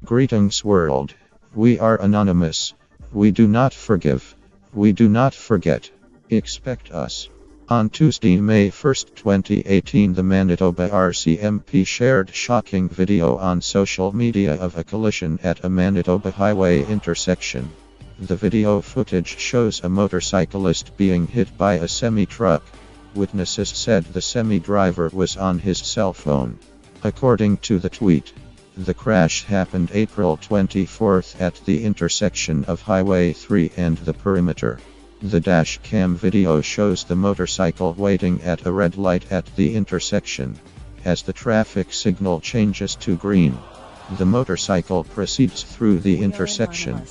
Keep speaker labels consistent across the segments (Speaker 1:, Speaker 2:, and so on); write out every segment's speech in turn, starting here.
Speaker 1: Greetings world. We are anonymous. We do not forgive. We do not forget. Expect us. On Tuesday, May 1, 2018, the Manitoba RCMP shared shocking video on social media of a collision at a Manitoba highway intersection. The video footage shows a motorcyclist being hit by a semi-truck. Witnesses said the semi-driver was on his cell phone. According to the tweet, the crash happened April 24 at the intersection of Highway 3 and the Perimeter. The dash cam video shows the motorcycle waiting at a red light at the intersection. As the traffic signal changes to green, the motorcycle proceeds through the intersection.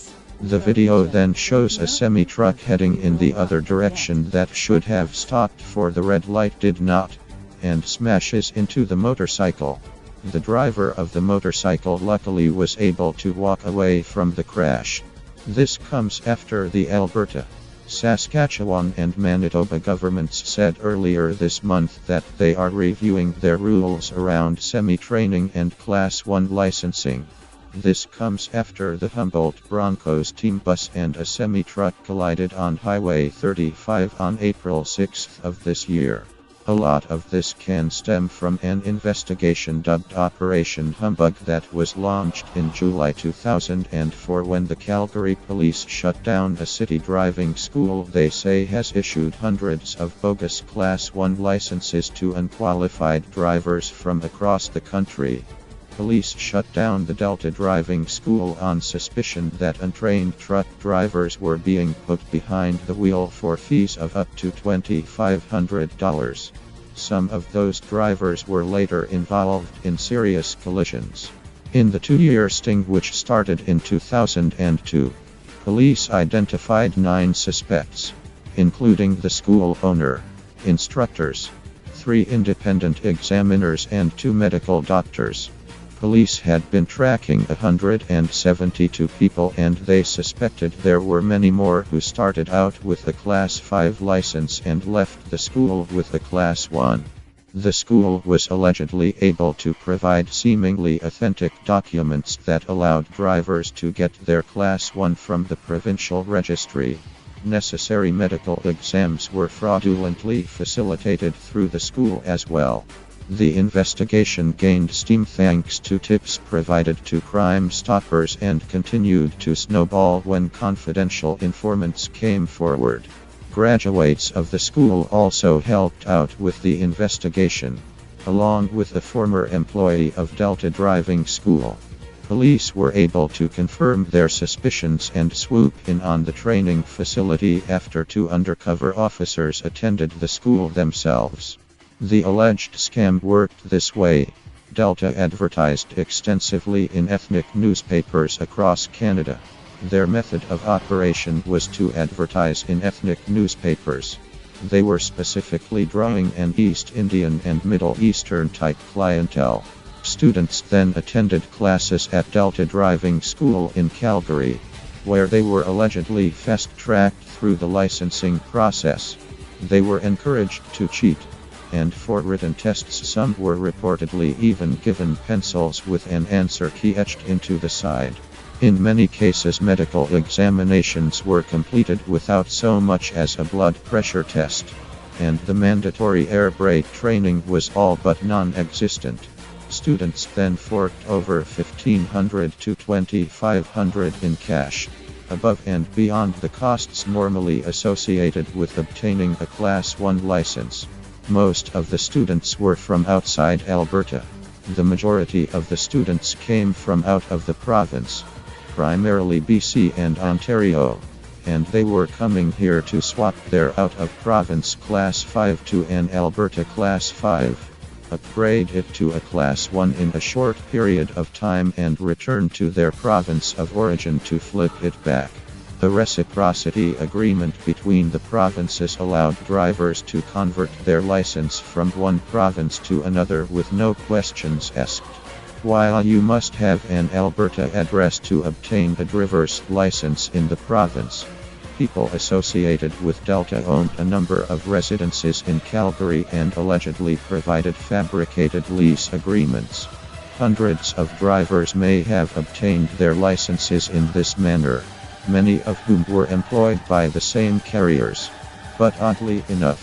Speaker 1: The video then shows a semi-truck heading in the other direction that should have stopped for the red light did not, and smashes into the motorcycle. The driver of the motorcycle luckily was able to walk away from the crash. This comes after the Alberta, Saskatchewan and Manitoba governments said earlier this month that they are reviewing their rules around semi-training and Class 1 licensing. This comes after the Humboldt Broncos team bus and a semi-truck collided on Highway 35 on April 6 of this year. A lot of this can stem from an investigation dubbed Operation Humbug that was launched in July 2004 when the Calgary police shut down a city driving school they say has issued hundreds of bogus Class 1 licenses to unqualified drivers from across the country. Police shut down the Delta driving school on suspicion that untrained truck drivers were being put behind the wheel for fees of up to $2,500. Some of those drivers were later involved in serious collisions. In the two-year sting which started in 2002, police identified 9 suspects, including the school owner, instructors, 3 independent examiners and 2 medical doctors. Police had been tracking 172 people and they suspected there were many more who started out with a Class 5 license and left the school with a Class 1. The school was allegedly able to provide seemingly authentic documents that allowed drivers to get their Class 1 from the provincial registry. Necessary medical exams were fraudulently facilitated through the school as well. The investigation gained steam thanks to tips provided to Crime Stoppers and continued to snowball when confidential informants came forward. Graduates of the school also helped out with the investigation, along with a former employee of Delta Driving School. Police were able to confirm their suspicions and swoop in on the training facility after 2 undercover officers attended the school themselves. The alleged scam worked this way. Delta advertised extensively in ethnic newspapers across Canada. Their method of operation was to advertise in ethnic newspapers. They were specifically drawing an East Indian and Middle Eastern type clientele. Students then attended classes at Delta Driving School in Calgary, where they were allegedly fast-tracked through the licensing process. They were encouraged to cheat, and for written tests some were reportedly even given pencils with an answer key etched into the side. In many cases medical examinations were completed without so much as a blood pressure test, and the mandatory air brake training was all but non-existent. Students then forked over $1,500 to $2,500 in cash, above and beyond the costs normally associated with obtaining a Class 1 license. Most of the students were from outside Alberta. The majority of the students came from out of the province, primarily BC and Ontario, and they were coming here to swap their out-of-province Class 5 to an Alberta Class 5, upgrade it to a Class 1 in a short period of time and return to their province of origin to flip it back. A reciprocity agreement between the provinces allowed drivers to convert their license from one province to another with no questions asked. While you must have an Alberta address to obtain a driver's license in the province, people associated with Delta owned a number of residences in Calgary and allegedly provided fabricated lease agreements. Hundreds of drivers may have obtained their licenses in this manner, many of whom were employed by the same carriers. But oddly enough,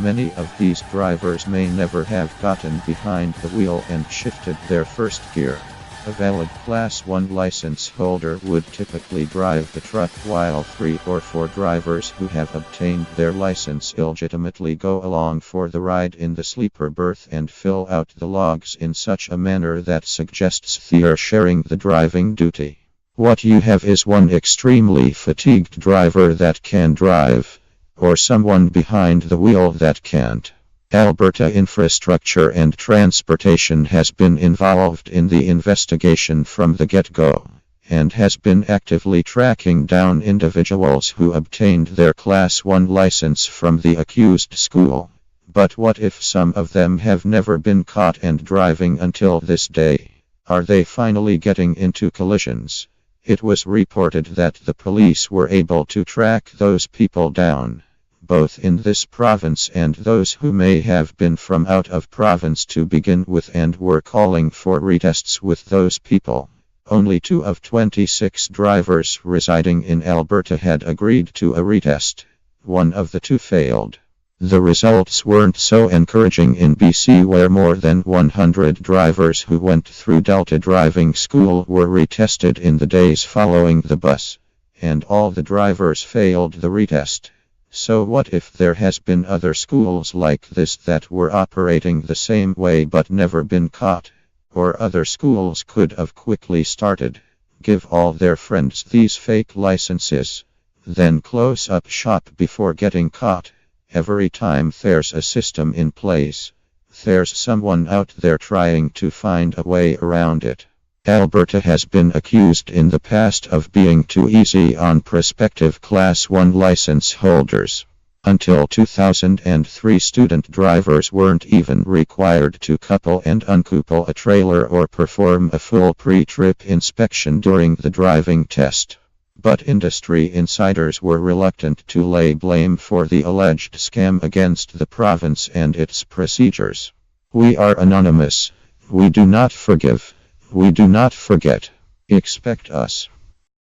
Speaker 1: many of these drivers may never have gotten behind the wheel and shifted their first gear. A valid Class 1 license holder would typically drive the truck, while 3 or 4 drivers who have obtained their license illegitimately go along for the ride in the sleeper berth and fill out the logs in such a manner that suggests they are sharing the driving duty. What you have is one extremely fatigued driver that can drive, or someone behind the wheel that can't. Alberta Infrastructure and Transportation has been involved in the investigation from the get-go, and has been actively tracking down individuals who obtained their Class 1 license from the accused school. But what if some of them have never been caught and driving until this day? Are they finally getting into collisions? It was reported that the police were able to track those people down, both in this province and those who may have been from out of province to begin with, and were calling for retests with those people. Only 2 of 26 drivers residing in Alberta had agreed to a retest. 1 of the 2 failed. The results weren't so encouraging in BC, where more than 100 drivers who went through Delta Driving School were retested in the days following the bus, and all the drivers failed the retest. So what if there has been other schools like this that were operating the same way but never been caught? Or other schools could have quickly started, give all their friends these fake licenses, then close up shop before getting caught. Every time there's a system in place, there's someone out there trying to find a way around it. Alberta has been accused in the past of being too easy on prospective Class 1 license holders. Until 2003, student drivers weren't even required to couple and uncouple a trailer or perform a full pre-trip inspection during the driving test. But industry insiders were reluctant to lay blame for the alleged scam against the province and its procedures. We are anonymous. We do not forgive. We do not forget. Expect us.